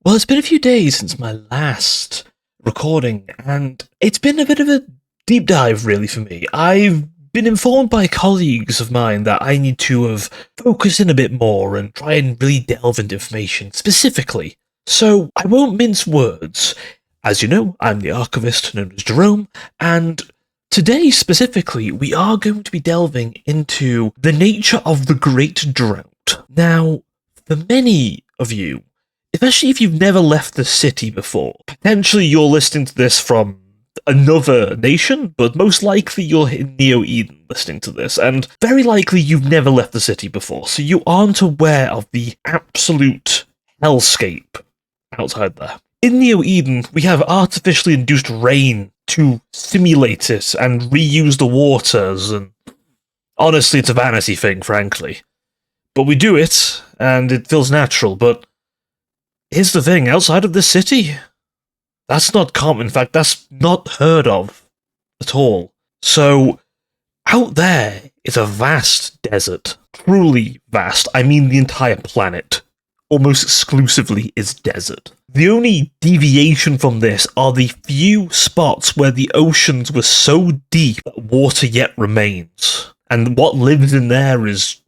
Well, it's been a few days since my last recording, and it's been a bit of a deep dive, really, for me. I've been informed by colleagues of mine that I need to focus in a bit more and try and really delve into information specifically. So, I won't mince words. As you know, I'm the archivist known as Jerome, and today specifically, we are going to be delving into the nature of the Great Drought. Now, for many of you, especially if you've never left the city before, potentially you're listening to this from another nation, but most likely you're in Neo-Eden listening to this, and very likely you've never left the city before, so you aren't aware of the absolute hellscape outside there. In Neo-Eden, we have artificially induced rain to simulate it and reuse the waters, and honestly, it's a vanity thing, frankly. But we do it, and it feels natural, but here's the thing, outside of this city, that's not common. In fact, that's not heard of at all. So, out there is a vast desert. Truly vast. I mean the entire planet. Almost exclusively is desert. The only deviation from this are the few spots where the oceans were so deep that water yet remains. And what lives in there is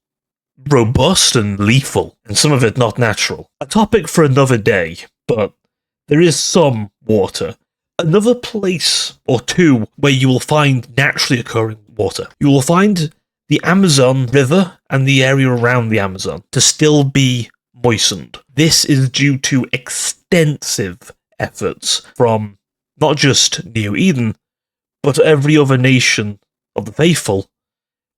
robust and lethal, and some of it not natural. A topic for another day, but there is some water. Another place or two where you will find naturally occurring water. You will find the Amazon River and the area around the Amazon to still be moistened. This is due to extensive efforts from not just Neo-Eden, but every other nation of the faithful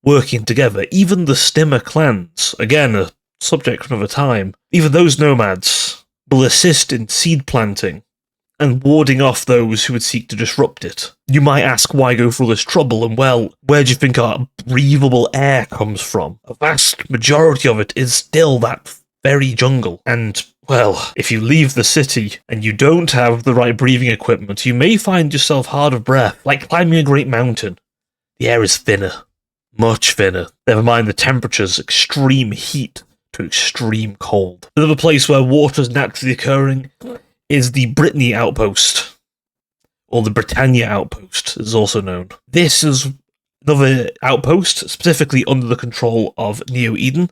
working together. Even the Stimmer clans, again a subject for another time, even those nomads will assist in seed planting and warding off those who would seek to disrupt it. You might ask why go through all this trouble, and well, where do you think our breathable air comes from? A vast majority of it is still that very jungle, and well, if you leave the city and you don't have the right breathing equipment, you may find yourself hard of breath, like climbing a great mountain. The air is thinner. Much thinner. Never mind the temperatures, extreme heat to extreme cold. Another place where water is naturally occurring is the Brittany Outpost, or the Britannia Outpost, as also known. This is another outpost, specifically under the control of Neo-Eden,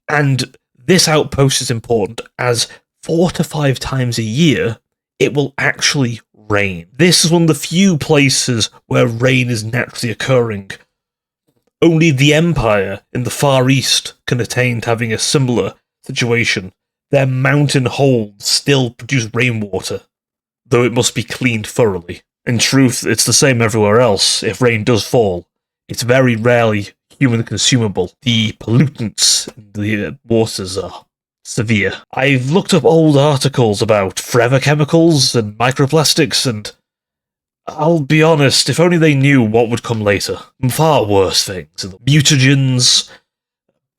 and this outpost is important as 4 to 5 times a year it will actually rain. This is one of the few places where rain is naturally occurring. Only the Empire in the Far East can attain to having a similar situation. Their mountain holds still produce rainwater, though it must be cleaned thoroughly. In truth, it's the same everywhere else. If rain does fall, it's very rarely human consumable. The pollutants in the waters are severe. I've looked up old articles about forever chemicals and microplastics, and I'll be honest, if only they knew what would come later. Far worse things. Mutagens,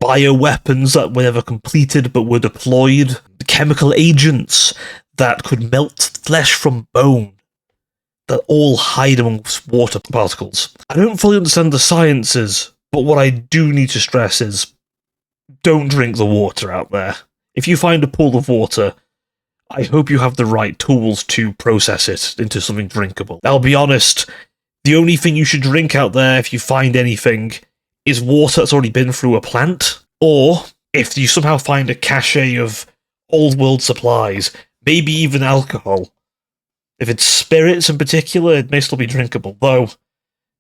bioweapons that were never completed but were deployed, chemical agents that could melt flesh from bone, that all hide amongst water particles. I don't fully understand the sciences, but what I do need to stress is, don't drink the water out there. If you find a pool of water, I hope you have the right tools to process it into something drinkable. I'll be honest, the only thing you should drink out there if you find anything is water that's already been through a plant, or if you somehow find a cache of old world supplies, maybe even alcohol. If it's spirits in particular, it may still be drinkable, though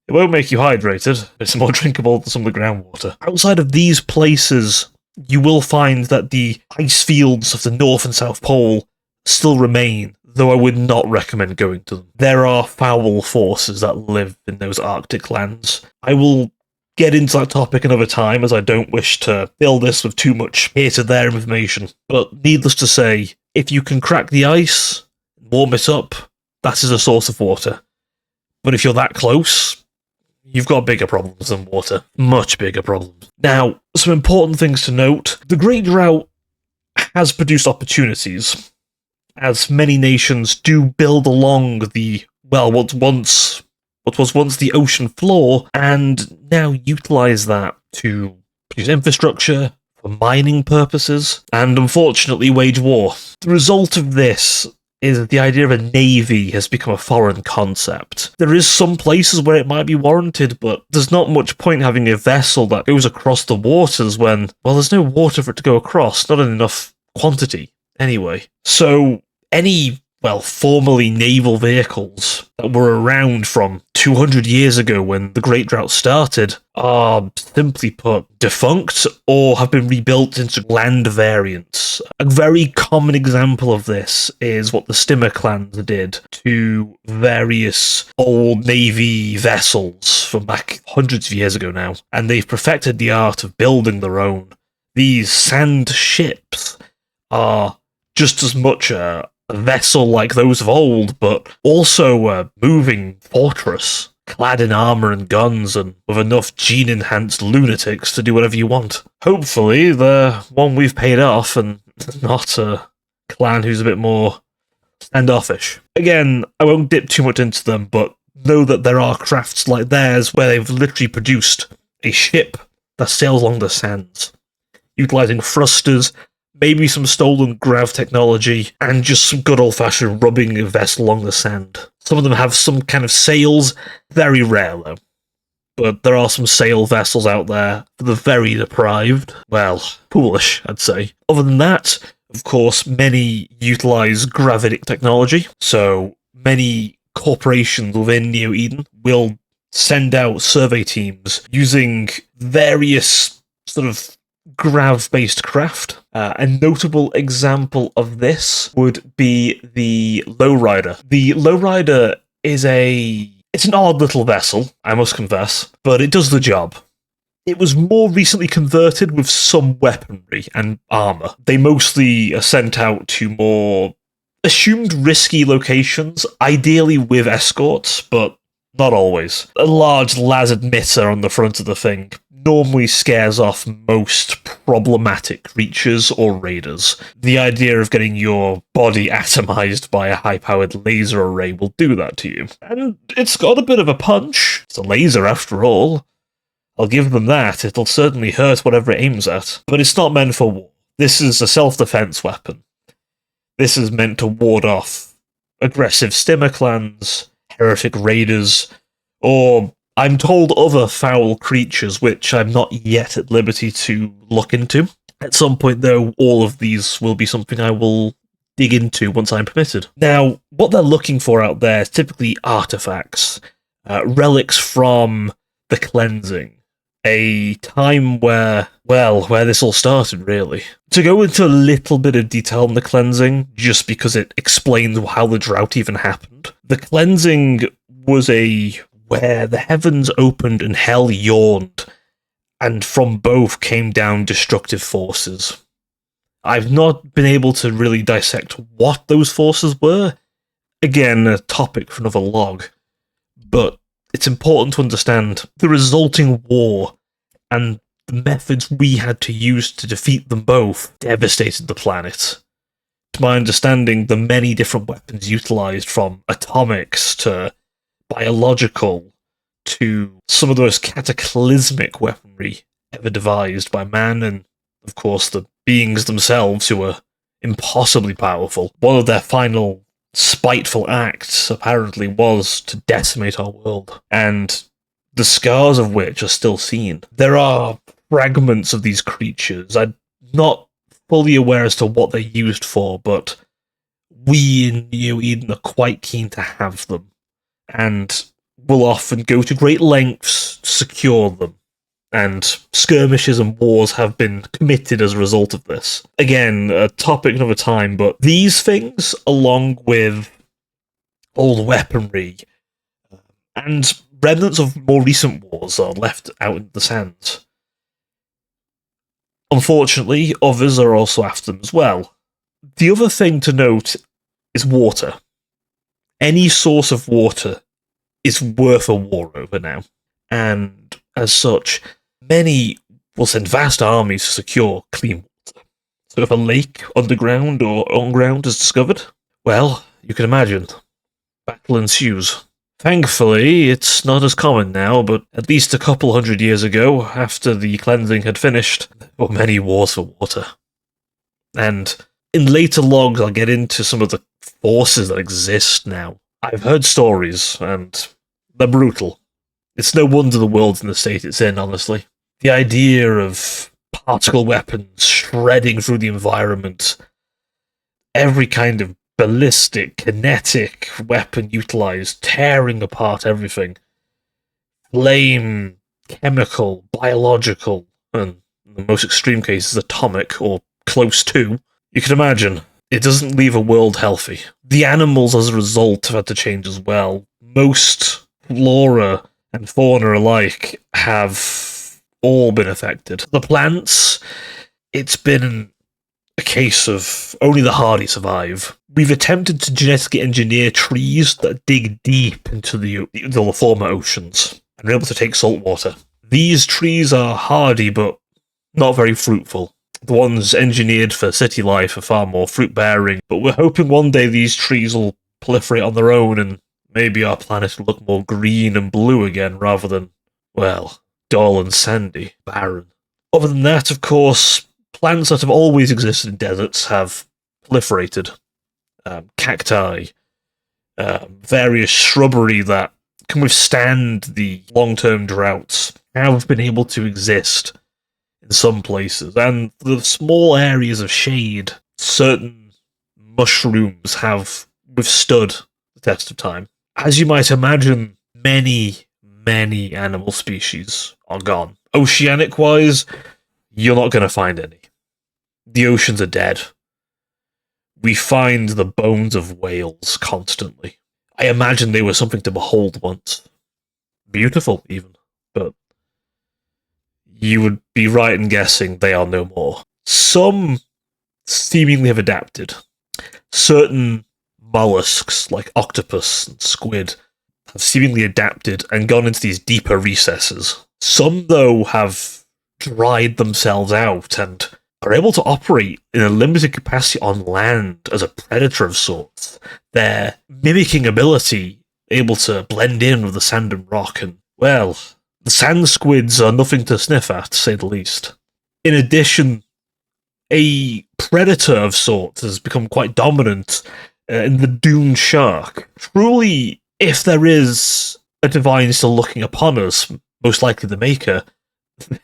it won't make you hydrated. It's more drinkable than some of the groundwater. Outside of these places, you will find that the ice fields of the North and South Pole still remain, though I would not recommend going to them. There are foul forces that live in those Arctic lands. I will get into that topic another time, as I don't wish to fill this with too much here-to-there information. But needless to say, if you can crack the ice, warm it up, that is a source of water. But if you're that close, you've got bigger problems than water. Much bigger problems. Now, some important things to note. The Great Drought has produced opportunities, as many nations do build along the, well, what was once the ocean floor, and now utilize that to produce infrastructure, for mining purposes, and unfortunately wage war. The result of this is that the idea of a navy has become a foreign concept. There is some places where it might be warranted, but there's not much point having a vessel that goes across the waters when, well, there's no water for it to go across, not in enough quantity, anyway. So, any, well, formerly naval vehicles that were around from 200 years ago when the Great Drought started are, simply put, defunct or have been rebuilt into land variants. A very common example of this is what the Stimmer clans did to various old navy vessels from back hundreds of years ago now, and they've perfected the art of building their own. These sand ships are just as much a vessel like those of old, but also a moving fortress, clad in armor and guns, and with enough gene-enhanced lunatics to do whatever you want. Hopefully, the one we've paid off, and not a clan who's a bit more standoffish. Again, I won't dip too much into them, but know that there are crafts like theirs where they've literally produced a ship that sails along the sands, utilizing thrusters, maybe some stolen grav technology, and just some good old-fashioned rubbing a vessel along the sand. Some of them have some kind of sails, very rare though. But there are some sail vessels out there for the very deprived. Well, foolish, I'd say. Other than that, of course, many utilize gravitic technology, so many corporations within Neo Eden will send out survey teams using various sort of grav-based craft. A notable example of this would be the Lowrider. The Lowrider is it's an odd little vessel, I must confess, but it does the job. It was more recently converted with some weaponry and armor. They mostly are sent out to more assumed risky locations, ideally with escorts, but not always. A large las emitter on the front of the thing normally scares off most problematic creatures or raiders. The idea of getting your body atomized by a high-powered laser array will do that to you. And it's got a bit of a punch. It's a laser after all. I'll give them that. It'll certainly hurt whatever it aims at. But it's not meant for war. This is a self-defense weapon. This is meant to ward off aggressive Stimmer clans, heretic raiders, or I'm told other foul creatures which I'm not yet at liberty to look into. At some point, though, all of these will be something I will dig into once I'm permitted. Now, what they're looking for out there is typically artifacts, relics from the cleansing, a time where this all started, really. To go into a little bit of detail on the cleansing, just because it explains how the drought even happened. The cleansing was where the heavens opened and hell yawned, and from both came down destructive forces. I've not been able to really dissect what those forces were. Again, a topic for another log. But it's important to understand the resulting war and the methods we had to use to defeat them both devastated the planet. To my understanding, the many different weapons utilized, from atomics to biological to some of the most cataclysmic weaponry ever devised by man, and of course the beings themselves who were impossibly powerful. One of their final spiteful acts apparently was to decimate our world, and the scars of which are still seen. There are fragments of these creatures. I'm not fully aware as to what they're used for, but we in Neo Eden are quite keen to have them, and will often go to great lengths to secure them, and skirmishes and wars have been committed as a result of this. Again, a topic another time, but these things, along with old weaponry and remnants of more recent wars, are left out in the sands. Unfortunately, others are also after them as well. The other thing to note is water. Any source of water is worth a war over now, and as such, many will send vast armies to secure clean water. So if a lake, underground or on ground, is discovered, well, you can imagine, battle ensues. Thankfully, it's not as common now, but at least a couple hundred years ago, after the cleansing had finished, there were many wars for water. And in later logs, I'll get into some of the forces that exist now. I've heard stories, and they're brutal. It's no wonder the world's in the state it's in, honestly. The idea of particle weapons shredding through the environment, every kind of ballistic, kinetic weapon utilized, tearing apart everything. Flame, chemical, biological, and in the most extreme cases, atomic, or close to. You can imagine, it doesn't leave a world healthy. The animals, as a result, have had to change as well. Most flora and fauna alike have all been affected. The plants, it's been a case of only the hardy survive. We've attempted to genetically engineer trees that dig deep into the former oceans and are able to take salt water. These trees are hardy, but not very fruitful. The ones engineered for city life are far more fruit-bearing, but we're hoping one day these trees will proliferate on their own and maybe our planet will look more green and blue again rather than, well, dull and sandy, barren. Other than that, of course, plants that have always existed in deserts have proliferated. Cacti, various shrubbery that can withstand the long-term droughts have been able to exist in some places. And the small areas of shade, certain mushrooms have withstood the test of time. As you might imagine, many animal species are gone. Oceanic-wise, you're not going to find any. The oceans are dead. We find the bones of whales constantly. I imagine they were something to behold once. Beautiful, even. But you would be right in guessing they are no more. Some seemingly have adapted. Certain mollusks, like octopus and squid, have seemingly adapted and gone into these deeper recesses. Some, though, have dried themselves out and are able to operate in a limited capacity on land as a predator of sorts. Their mimicking ability able to blend in with the sand and rock, and, well, the sand squids are nothing to sniff at, to say the least. In addition, a predator of sorts has become quite dominant in the dune shark. Truly, if there is a divine still looking upon us, most likely the Maker,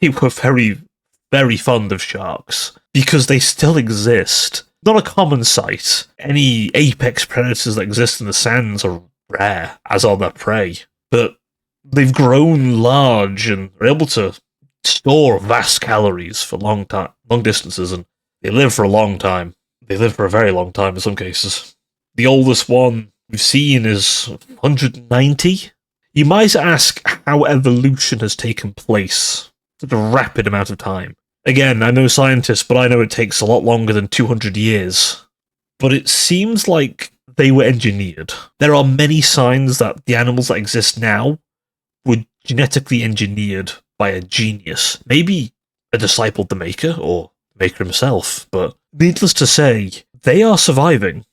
they were very fond of sharks, because they still exist. Not a common sight. Any apex predators that exist in the sands are rare, as are their prey. But they've grown large and are able to store vast calories for long distances, and they live for a long time. They live for a very long time in some cases. The oldest one we've seen is 190. You might ask how evolution has taken place such a rapid amount of time. Again, I'm no scientist, but I know it takes a lot longer than 200 years. But it seems like they were engineered. There are many signs that the animals that exist now were genetically engineered by a genius. Maybe a disciple of the Maker, or the Maker himself, but needless to say, they are surviving.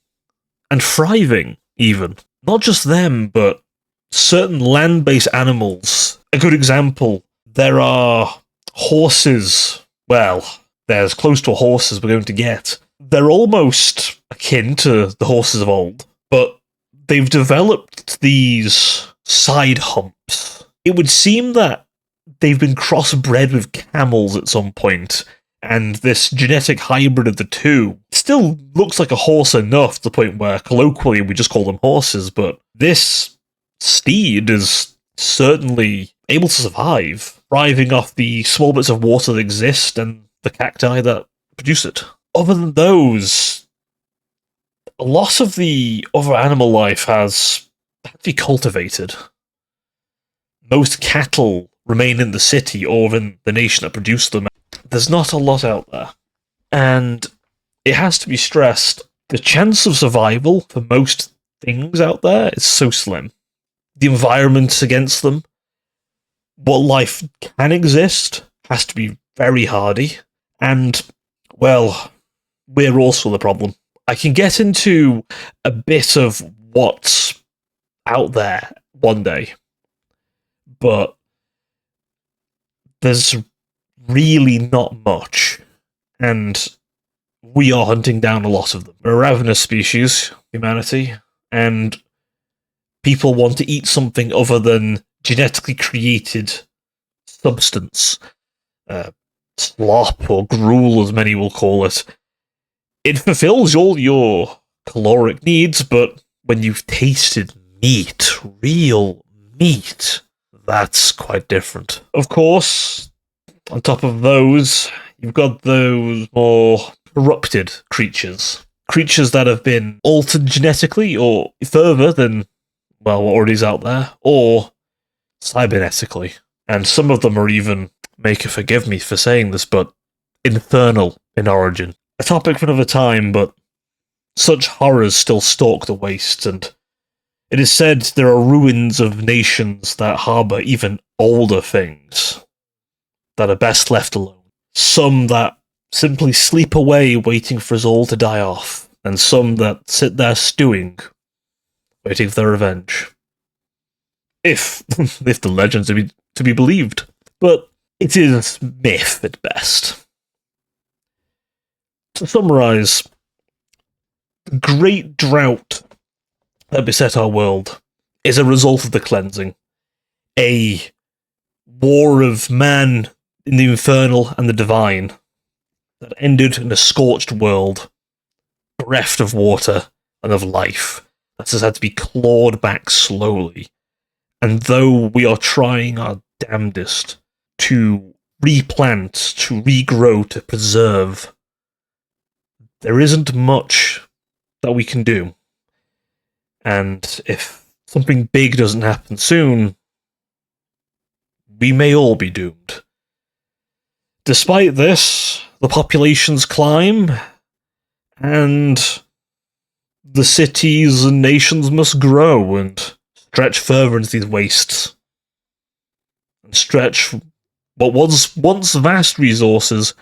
And thriving, even. Not just them, but certain land-based animals. A good example, there are horses. Well, they're as close to a horse as we're going to get. They're almost akin to the horses of old, but they've developed these side humps. It would seem that they've been crossbred with camels at some point, and this genetic hybrid of the two still looks like a horse enough to the point where colloquially we just call them horses, but this steed is certainly able to survive, thriving off the small bits of water that exist and the cacti that produce it. Other than those, a lot of the other animal life has had to be cultivated. Most cattle remain in the city or in the nation that produced them. There's not a lot out there. And it has to be stressed, the chance of survival for most things out there is so slim. The environment against them, what life can exist, has to be very hardy. And, well, we're also the problem. I can get into a bit of what's out there one day. But there's really not much, and we are hunting down a lot of them. We're a ravenous species, humanity, and people want to eat something other than genetically created substance. Slop or gruel, as many will call it. It fulfills all your caloric needs, but when you've tasted meat, real meat, that's quite different. Of course, on top of those, you've got those more corrupted creatures. Creatures that have been altered genetically, or further than, well, what already is out there, or cybernetically. And some of them are even, Maker forgive me for saying this, but infernal in origin. A topic for another time, but such horrors still stalk the wastes, and it is said there are ruins of nations that harbour even older things that are best left alone. Some that simply sleep away waiting for us all to die off, and some that sit there stewing, waiting for their revenge. If the legends are to be believed. But it is myth at best. To summarise, the Great Drought that beset our world is a result of the cleansing. A war of man in the infernal and the divine that ended in a scorched world, bereft of water and of life, that has had to be clawed back slowly. And though we are trying our damnedest to replant, to regrow, to preserve, there isn't much that we can do. And if something big doesn't happen soon, we may all be doomed. Despite this, the populations climb, and the cities and nations must grow and stretch further into these wastes. And stretch what was once vast resources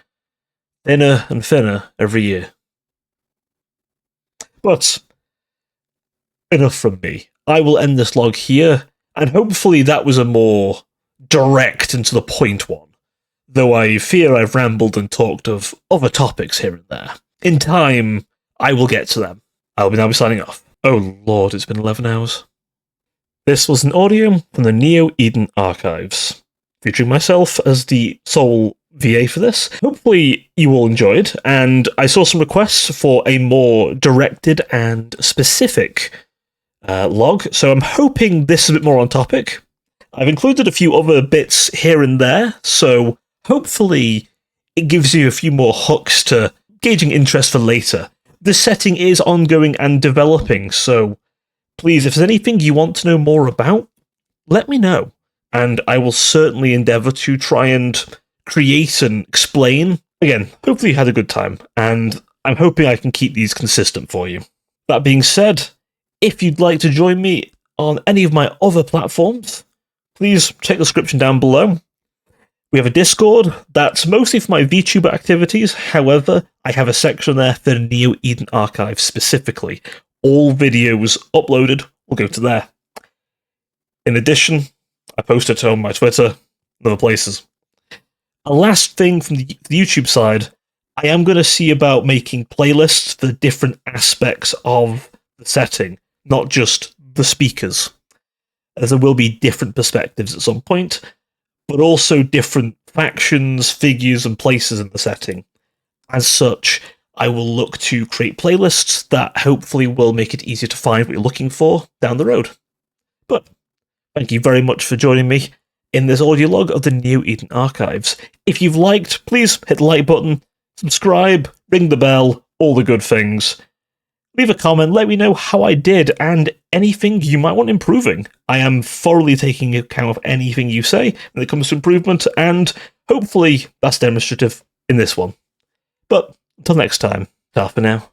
thinner and thinner every year. But enough from me. I will end this log here, and hopefully that was a more direct and to the point one, though I fear I've rambled and talked of other topics here and there. In time, I will get to them. I'll now be signing off. Oh lord, it's been 11 hours. This was an audio from the Neo-Eden archives, featuring myself as the sole VA for this. Hopefully you all enjoyed, and I saw some requests for a more directed and specific log, so I'm hoping this is a bit more on topic. I've included a few other bits here and there, so hopefully it gives you a few more hooks to gauging interest for later. This setting is ongoing and developing, so please, if there's anything you want to know more about, let me know, and I will certainly endeavour to try and create and explain. Again, hopefully you had a good time, and I'm hoping I can keep these consistent for you. That being said, if you'd like to join me on any of my other platforms, please check the description down below. We have a Discord that's mostly for my VTuber activities, however, I have a section there for the Neo-Eden archive specifically. All videos uploaded will go to there. In addition, I post it on my Twitter and other places. A last thing from the YouTube side, I am going to see about making playlists for the different aspects of the setting, not just the speakers, as there will be different perspectives at some point, but also different factions, figures, and places in the setting. As such, I will look to create playlists that hopefully will make it easier to find what you're looking for down the road. But thank you very much for joining me in this audio log of the Neo-Eden archives. If you've liked, please hit the like button, subscribe, ring the bell, all the good things. Leave a comment, let me know how I did, and anything you might want improving. I am thoroughly taking account of anything you say when it comes to improvement, and hopefully that's demonstrative in this one. But until next time, ta for now.